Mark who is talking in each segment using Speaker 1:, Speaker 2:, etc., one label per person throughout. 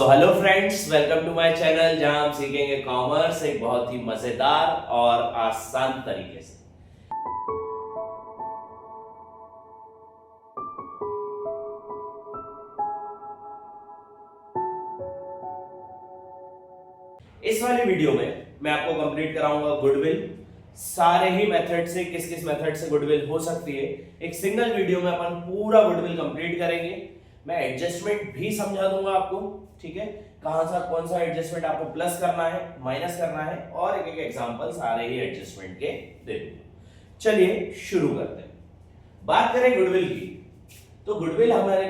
Speaker 1: तो hello friends, welcome to my channel जहां हम सीखेंगे कॉमर्स एक बहुत ही मजेदार और आसान तरीके से। इस वाली वीडियो में मैं आपको कंप्लीट कराऊंगा गुडविल। सारे ही मेथड से किस किस मेथड से गुडविल हो सकती है, एक सिंगल वीडियो में अपन पूरा गुडविल कंप्लीट करेंगे। मैं एडजस्टमेंट भी समझा दूंगा आपको, ठीक है, कहां सा कौन सा एडजस्टमेंट आपको प्लस करना है, माइनस करना है, और एक एक एग्जांपल सारे ही एडजस्टमेंट के दे दूंगा। चलिए शुरू करते हैं। बात करें गुडविल की, तो गुडविल हमारे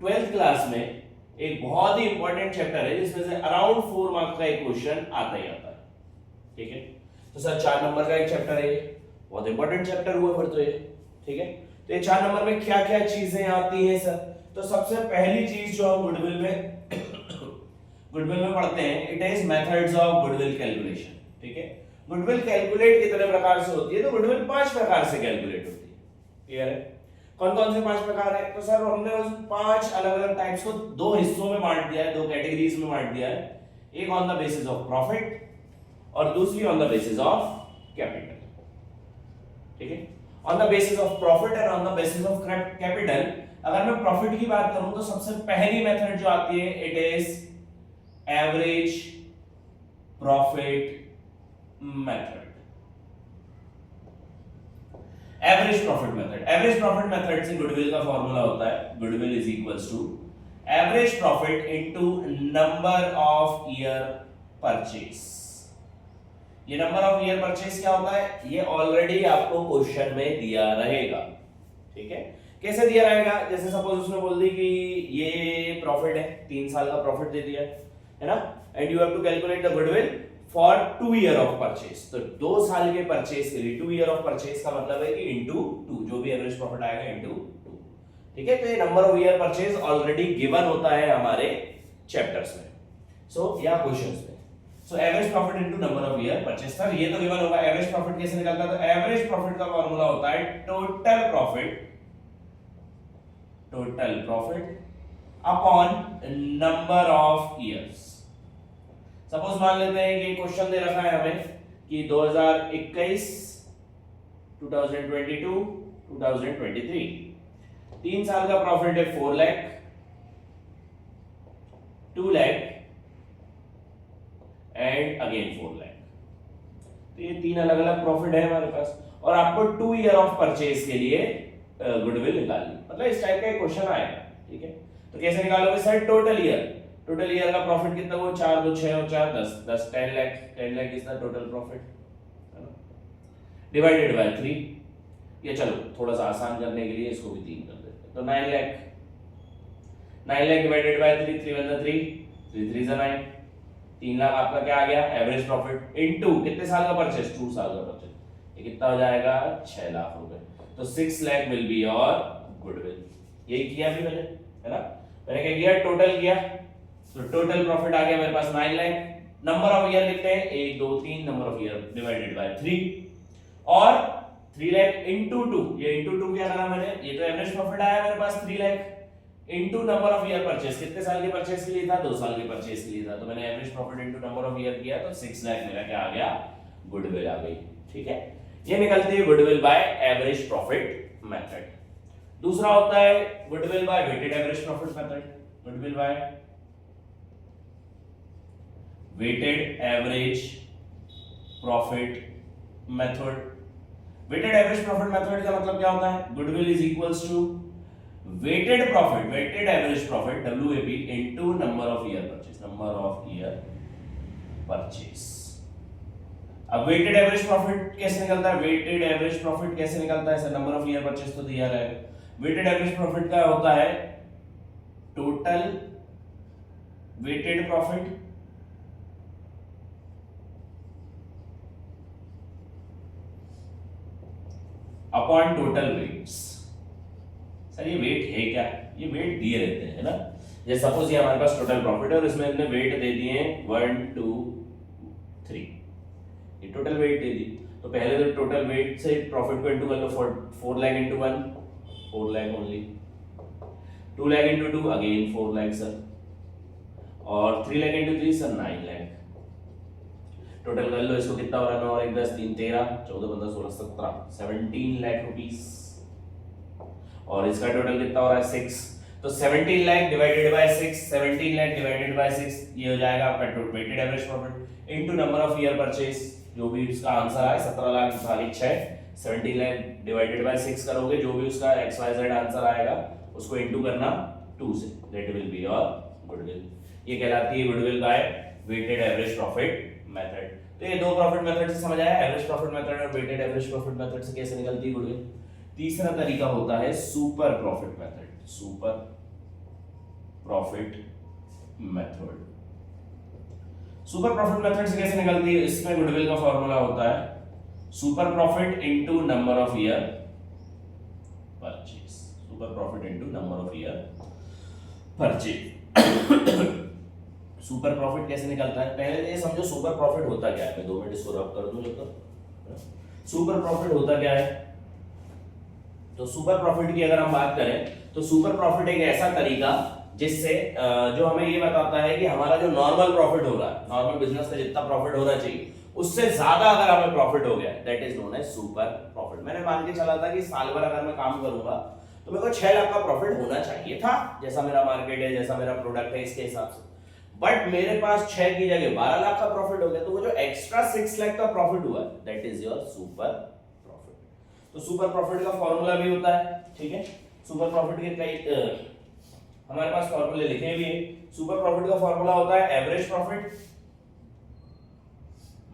Speaker 1: 12th क्लास में एक बहुत ही इंपॉर्टेंट चैप्टर है जिसमें से अराउंड 4 मार्क्स का एक क्वेश्चन आता ही आता है, ठीक है। तो सर 4 नंबर का एक चैप्टर है, बहुत इंपॉर्टेंट चैप्टर हुआ फिर तो ये, ठीक है। तो ये 4 नंबर में क्या क्या चीजें आती हैं सर? तो सबसे पहली चीज जो हम गुडविल में पढ़ते हैं, it is methods of goodwill calculation, ठीक है। गुडविल कैलकुलेट कितने प्रकार से होती है? तो गुडविल 5 प्रकार से कैलकुलेट होती है, क्लियर है। कौन कौन से 5 प्रकार है? तो सर हमने उस 5 अलग अलग टाइप्स को 2 हिस्सों में बांट दिया है, 2 कैटेगरीज में बांट दिया है। एक on the basis of profit और दूसरी on the basis of capital, ठीक है। On the basis of profit and on the basis of capital, अगर मैं प्रॉफिट की बात करूं तो सबसे पहली मेथड जो आती है, it is average profit method. Average profit method, average profit method से गुडविल का फॉर्मूला होता है, goodwill is equals to average profit into number of year purchase. ये नंबर ऑफ ईयर परचेज क्या होता है? ये ऑलरेडी आपको क्वेश्चन में दिया रहेगा, ठीक है। कैसे दिया रहेगा? जैसे सपोज उसने बोल दी कि ये प्रॉफिट है, 3 साल का प्रॉफिट दे दिया है ना, and you have to calculate the goodwill for 2 year of purchase. तो 2 साल के परचेज के लिए 2 ईयर ऑफ परचेज का मतलब है कि इनटू 2, जो भी एवरेज प्रॉफिट आएगा इनटू 2, ठीक है। तो ये number of year purchase already given होता है हमारे चैप्टर्स में, सो या क्वेश्चंस में। So average profit into number of year purchase, sir ये तो गिवन होगा। एवरेज प्रॉफिट कैसे निकलता है? तो एवरेज प्रॉफिट का फार्मूला होता है total profit upon number of years. Suppose मान लेते हैं कि क्वेश्चन दे रखा है हमें कि 2021, 2022, 2023 3 साल का प्रॉफिट है 4 लाख, 2 लाख एंड अगेन 4 लाख। तो ये 3 अलग अलग प्रॉफिट है हमारे पास, और आपको 2 ईयर ऑफ परचेज के लिए गुडविल निकालनी, मतलब इस टाइप का एक क्वेश्चन आएगा, ठीक है। तो कैसे निकालोगे सर? टोटल ईयर का प्रॉफिट कितना हुआ? 4 2 6 और 4 10 10 10 lakh, 10 lakh is the total profit, है ना, डिवाइडेड बाय 3। ये चलो थोड़ा सा आसान करने के लिए इसको भी 3 कर देते हैं, तो 9 लाख, 9 लाख डिवाइडेड बाय 3, 3 1 3, 3 3 9, 3 लाख आपका क्या आ गया? एवरेज प्रॉफिट इनटू कितने साल का परचेज? 2 साल का परचेज, ये कितना हो जाएगा? 6 लाख रुपए। तो 6 lakh will be your goodwill. यही किया भी मैंने, है ना। मैंने क्या किया? टोटल किया, तो टोटल प्रॉफिट आ गया मेरे पास 9 लाख। नंबर ऑफ ईयर लिखते हैं 1 2 3, number of year divided by 3, और 3 लाख इनटू 2, ये इनटू 2 क्या करा मैंने? ये तो एवरेज प्रॉफिट आया मेरे पास 3 lakh, into number of year purchase, कितने साल के परचेज के लिए था? 2 साल के परचेज के लिए था। तो मैंने average profit into number of year किया, तो 6 लाख मेरा क्या आ गया? गुडविल आ गई, ठीक है। ये निकलती है goodwill by average profit method. दूसरा होता है goodwill by weighted average profit method. Goodwill by weighted average profit method. Weighted average profit method का मतलब क्या होता है? Goodwill is equals to weighted profit, weighted average profit WAP into number of year purchase, number of year purchase. अब weighted average profit कैसे निकलता है? Weighted average profit कैसे निकलता है sir? Number of year purchase तो दिया रहेगा। वेटेड एवरेज प्रॉफिट का होता है total weighted profit upon total weights. Sir ये वेट है क्या? ये वेट दिए रहते हैं, है ना। जैसे सपोज ये हमारे पास टोटल प्रॉफिट है और इसमें हमने वेट दे दिए 1 2 3, ये टोटल वेट दे दी। तो पहले तो टोटल वेट से प्रॉफिट को इनटू कर लो, 4 lakh into 1, 4 lakh only, 2 lakh into 2 again 4 lakh sir, और 3 lakh into 3 sir 9 lakh. Total कर लो इसको, कितना हो रहा है, 9 और 1 10 3 13 14 15 16 17 17 लाख रुपीस। और इसका टोटल कितना हो रहा है 6, तो 17 lakh divided by 6, 17 lakh divided by 6 ये हो जाएगा आपका weighted average profit into number of year purchase, जो भी इसका आंसर आए 17 लाख भागित 6, 17 लाख डिवाइडेड बाय 6 करोगे, जो भी उसका XYZ आंसर आएगा उसको इनटू करना 2 से, that will be your goodwill. ये कहलाती है goodwill by weighted average profit method. तो ये दो प्रॉफिट मेथड से समझ आया, एवरेज प्रॉफिट मेथड और वेटेड एवरेज प्रॉफिट मेथड से कैसे निकलती है गुडविल। तीसरा तरीका होता है super profit method. Super profit method, super profit method से कैसे निकलती है, इसमें गुडविल का फॉर्मूला होता है super profit into number of year purchase. Super profit into number of year purchase. Super profit कैसे निकलता है, पहले ये समझो सुपर प्रॉफिट होता क्या है। मैं 2 मिनट इसको रब कर दूं जब तक। सुपर प्रॉफिट होता क्या है, तो सुपर प्रॉफिट की अगर हम बात करें तो सुपर प्रॉफिट एक ऐसा तरीका जिससे जो हमें ये बताता है कि हमारा जो नॉर्मल प्रॉफिट हो रहा है, नॉर्मल बिजनेस में जितना प्रॉफिट होना चाहिए उससे ज्यादा अगर हमें प्रॉफिट हो गया, that is known as super profit. मैंने मान के चला था कि साल भर अगर मैं काम करूंगा तो मेरे को 6 लाख का प्रॉफिट होना चाहिए था, जैसा मेरा मार्केट है, जैसा मेरा प्रोडक्ट है, इसके हिसाब से। बट मेरे पास 6 की जगह 12 लाख का प्रॉफिट हो गया, तो वो जो एक्स्ट्रा 6 लाख का प्रॉफिट हुआ that is your super profit. तो सुपर प्रॉफिट का फॉर्मूला भी होता है, ठीक है। सुपर प्रॉफिट के कई हमारे पास फॉर्मूले लिखे भी है। सुपर प्रॉफिट का फॉर्मूला होता है average profit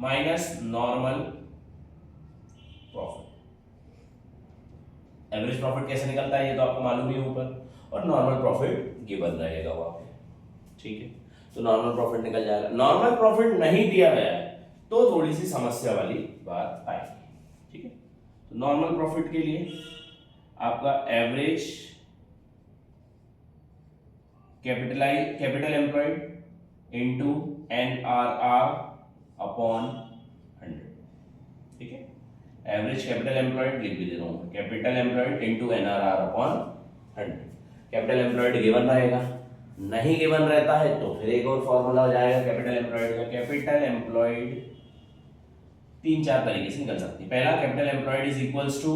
Speaker 1: minus normal profit. Average profit कैसे निकलता है ये तो आपको मालूम ही है ऊपर, और नॉर्मल प्रॉफिट गिवन रहेगा वहां पे, ठीक है। तो नॉर्मल प्रॉफिट निकल जाएगा। नॉर्मल प्रॉफिट नहीं दिया गया है तो थोड़ी सी समस्या वाली बात आएगी, ठीक है। तो नॉर्मल प्रॉफिट के लिए आपका average capital employed into NRR upon 100, ठीक है। एवरेज कैपिटल एम्प्लॉयड लिख भी दे रहा हूं, capital employed into NRR upon 100। Capital employed given रहेगा, नहीं गिवन रहता है तो फिर एक और फॉर्मूला हो जाएगा कैपिटल एम्प्लॉयड का। कैपिटल एम्प्लॉयड 3-4 तरीके से निकल सकती है। पहला, capital employed is equals to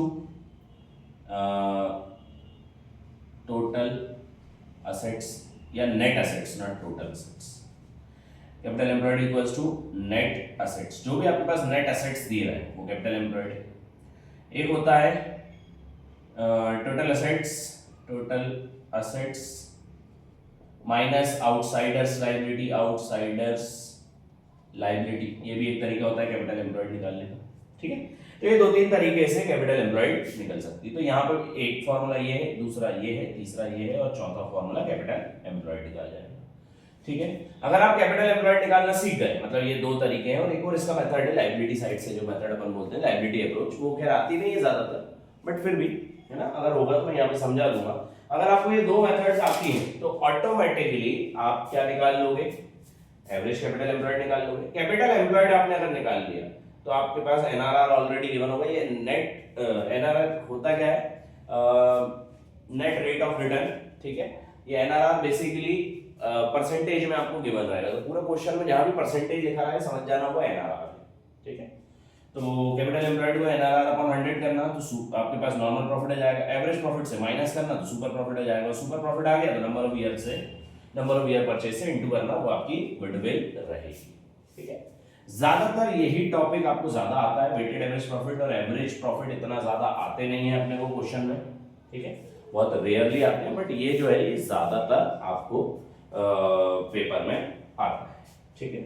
Speaker 1: total assets या net assets, not total assets. Capital employed equals to net assets, जो भी आपके पास नेट असेट्स दिए रहे वो कैपिटल एम्प्लॉयड है। एक होता है total assets minus outsiders liability, outsiders liability, ये भी एक तरीका होता है कैपिटल एम्प्लॉयड निकालने का, ठीक है। तो ये 2-3 तरीके से कैपिटल एम्प्लॉयड निकल सकती है। तो यहाँ पर एक फॉर्मूला ये है, दूसरा ये है, तीसरा ये है, और चौथा फॉर्मूला कैपिटल एम्प्लॉयड निकाल जाएगा, ठीक है। अगर आप कैपिटल एम्प्लॉयड निकालना सीख गए, मतलब ये 2 तरीके हैं, और एक और इसका मेथड है लायबिलिटी साइड से, जो मेथड अपन बोलते हैं लायबिलिटी अप्रोच, वो खैर आती नहीं है ज्यादातर, बट फिर भी है ना, अगर होगा तो मैं यहाँ पे समझा दूंगा। अगर आपको ये 2 मेथड्स आती हैं तो ऑटोमेटिकली आप क्या निकाल लोगे, एवरेज कैपिटल एम्प्लॉयड निकाल लोगे। कैपिटल एम्प्लॉयड आपने अगर निकाल लिया तो आपके पास NRR ऑलरेडी गिवन होगा। ये नेट NRR होता क्या है, नेट रेट ऑफ रिटर्न, ठीक है। ये NRR बेसिकली परसेंटेज में आपको गिवन रहेगा, तो पूरा क्वेश्चन में जहां भी परसेंटेज लिखा है समझ जाना वो NRR है, ठीक है। तो कैपिटल एम्प्लॉयड को NRR अपॉन 100 करना तो आपके पास नॉर्मल प्रॉफिट आ जाएगा, एवरेज प्रॉफिट से माइनस करना तो सुपर प्रॉफिट आ जाएगा, सुपर प्रॉफिट आ गया तो नंबर ऑफ ईयर परचेज से इनटू करना, वो आपकी गुडविल रहेगी, ठीक है। ज्यादातर यही टॉपिक आपको ज्यादा आता है, वेटेड एवरेज प्रॉफिट और एवरेज प्रॉफिट इतना ज्यादा आते नहीं है अपने को क्वेश्चन में, ठीक है, बहुत रेयरली आते हैं, बट ये जो है ये ज्यादातर आपको पेपर में आता है, ठीक है।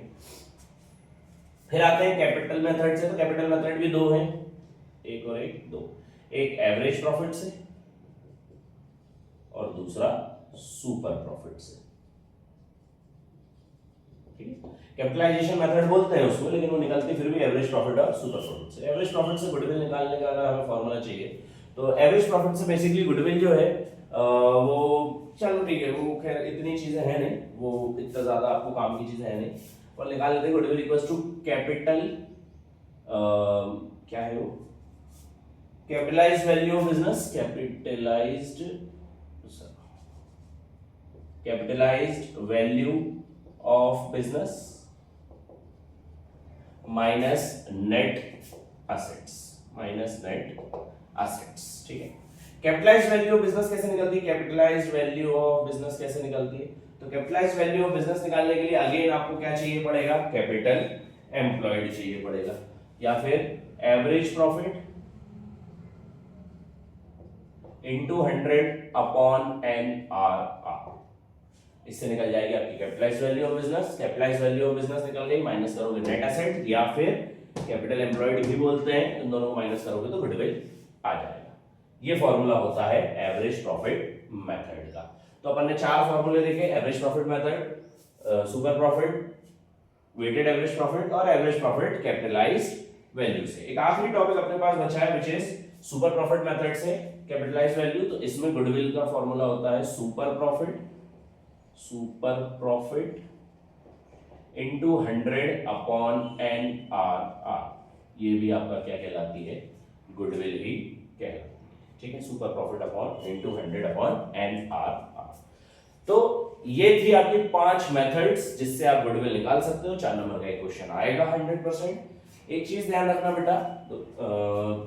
Speaker 1: फिर आते हैं कैपिटल मेथड से। तो कैपिटल मेथड भी 2 हैं, एक और एक, 2, एक एवरेज प्रॉफिट से और दूसरा सुपर प्रॉफिट से, ठीक है। कैपिटलाइजेशन मेथड बोलते हैं उसको, लेकिन वो निकलती फिर भी एवरेज प्रॉफिट और सुपर प्रॉफिट से। एवरेज प्रॉफिट से गुडविल निकालने का अगर हमें फॉर्मूला चाहिए तो एवरेज प्रॉफिट से बेसिकली गुडविल जो है वो चलो ठीक है, वो खैर इतनी चीजें हैं नहीं, वो इतना ज्यादा आपको काम की चीजें है नहीं, और निकाल लेते हैं गुडविल इक्वल्स टू कैपिटल क्या है वो, capitalised value of business, capitalised value of business minus net assets, ठीक है। कैपिटलाइज्ड वैल्यू ऑफ बिजनेस कैसे निकलती है? कैपिटलाइज्ड वैल्यू ऑफ बिजनेस कैसे निकलती है? तो कैपिटलाइज्ड वैल्यू ऑफ बिजनेस निकालने के लिए अगेन आपको क्या चाहिए पड़ेगा? कैपिटल एम्प्लॉयड चाहिए पड़ेगा, या फिर average profit into 100 upon NRR। इससे निकल जाएगी आपकी capitalised value of business. Capitalised value of business निकल गई, माइनस करोगे नेट एसेट या फिर कैपिटल एम्प्लॉयड भी बोलते हैं, इन दोनों को माइनस करोगे तो गुडविल आ जाएगा। ये फॉर्मूला होता है एवरेज प्रॉफिट मेथड का। तो अपन ने 4 फॉर्मूले देखे, average profit method, super profit, weighted average profit और एवरेज प्रॉफिट कैपिटलाइज्ड वैल्यू से। एक आखिरी टॉपिक अपने पास बचा है which is super profit method से कैपिटलाइज्ड वैल्यू। तो इसमें गुडविल का फॉर्मूला होता है super profit into 100 upon NRR। ये भी आपका क्या कहलाती है? गुडविल ही कहलाती है, ठीक है। Super profit upon into 100 upon NRR। तो ये थी आपकी 5 मेथड्स जिससे आप गुडविल निकाल सकते हो। 4 नंबर का एक क्वेश्चन आएगा 100%। एक चीज ध्यान रखना बेटा, तो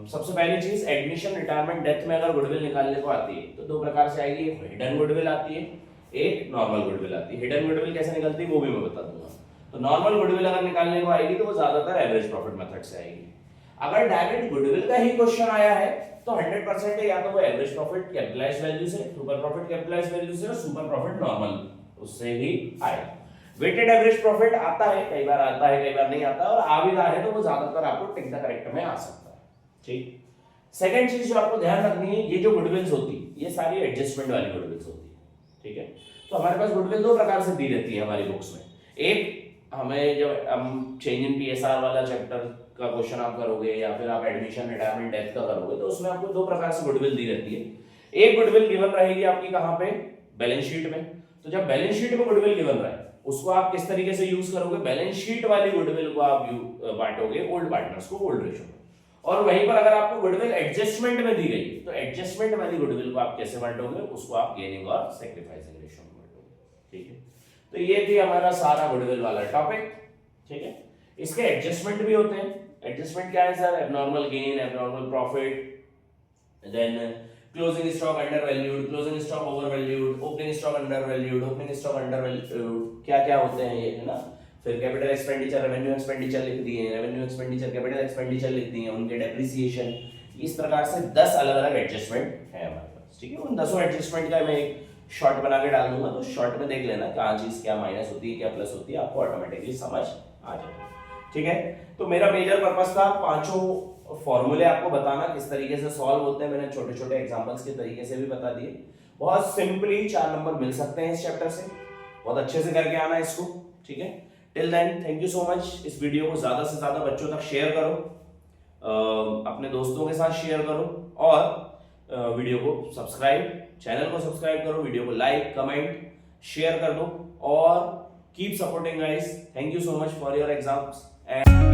Speaker 1: सबसे पहली चीज, एडमिशन, रिटायरमेंट, डेथ में अगर गुडविल निकालने को आती है तो 2 प्रकार से आएगी। एक हिडन गुडविल आती है, एक नॉर्मल गुडविल आती है। हिडन गुडविल कैसे निकलती है वो भी मैं बता दूंगा। तो नॉर्मल गुडविल अगर निकालने को आएगी तो वो ज्यादातर एवरेज प्रॉफिट मेथड से आएगी। अगर डायरेक्ट गुडविल का ही क्वेश्चन आया है तो 100% है, या तो वो एवरेज प्रॉफिट कैपिटलाइज्ड वैल्यू से, सुपर प्रॉफिट कैपिटलाइज्ड वैल्यू से और सुपर प्रॉफिट नॉर्मल उससे ही आएगा। वेटेड एवरेज प्रॉफिट आता है, कई बार आता है, कई बार नहीं आता, और आ भी रहा है तो वो ज्यादातर आपको टिक द करेक्ट में आ सकता है, ठीक। सेकंड चीज जो आपको ध्यान रखनी है, ये जो गुडविल्स होती है ये सारी एडजस्टमेंट वाली गुडविल्स होती है, ठीक है। तो हमारे पास गुडविल 2 प्रकार से दी रहती है हमारी बुक्स में। एक, हमें जब हम चेंज इन PSR वाला चैप्टर का क्वेश्चन आप करोगे या फिर आप एडमिशन, रिटायरमेंट, डेथ का करोगे तो उसमें आपको 2 प्रकार से गुडविल दी रहती है। एक गुडविल गिवन रहेगी आपकी कहां पे? बैलेंस शीट में। तो जब बैलेंस शीट में गुडविल गिवन रहे उसको आप किस तरीके से यूज करोगे? बैलेंस शीट वाली गुडविल को आप बांटोगे ओल्ड पार्टनर्स को ओल्ड रेशियो में। और वहीं पर अगर आपको गुडविल एडजस्टमेंट में दी गई तो एडजस्टमेंट वाली गुडविल को आप कैसे बांटोगे? उसको आप गेनिंग और सैक्रिफाइसिंग रेशियो में बांटोगे, ठीक है। तो ये थी हमारा सारा गुडविल वाला टॉपिक, ठीक है। इसके एडजस्टमेंट भी होते हैं। एडजस्टमेंट क्या है sir? Abnormal gain, abnormal profit, then closing stock under valued, closing stock over valued, opening stock under valued, opening stock under valued, क्या क्या होते हैं ये, है ना। फिर कैपिटल एक्सपेंडिचर, रेवेन्यू एक्सपेंडिचर लिख दिए, रेवेन्यू एक्सपेंडिचर, कैपिटल एक्सपेंडिचर लिख दिए, उनके डेप्रिसिएशन। इस प्रकार से 10 अलग-अलग एडजस्टमेंट है हमारे पास, ठीक है। उन 10 एडजस्टमेंट का मैं एक शॉर्ट बना के डाल दूंगा, तो शॉर्ट में देख लेना कहाँ चीज क्या माइनस होती है, क्या प्लस होती है, आपको ऑटोमेटिकली समझ आ जाएगा, ठीक है। तो मेरा मेजर पर्पस था 5 फॉर्मूले आपको बताना किस तरीके से सॉल्व होते हैं। मैंने छोटे छोटे एग्जांपल्स के तरीके से भी बता दिए। बहुत सिंपली 4 नंबर मिल सकते हैं इस चैप्टर से, बहुत अच्छे से करके आना इसको, ठीक है। Till then thank you so much. इस वीडियो को ज्यादा से ज्यादा बच्चों तक शेयर करो, अपने दोस्तों के साथ शेयर करो, और वीडियो को सब्सक्राइब, चैनल को सब्सक्राइब करो, वीडियो को लाइक, कमेंट, शेयर कर दो, और keep supporting guys. Thank you so much for your exams and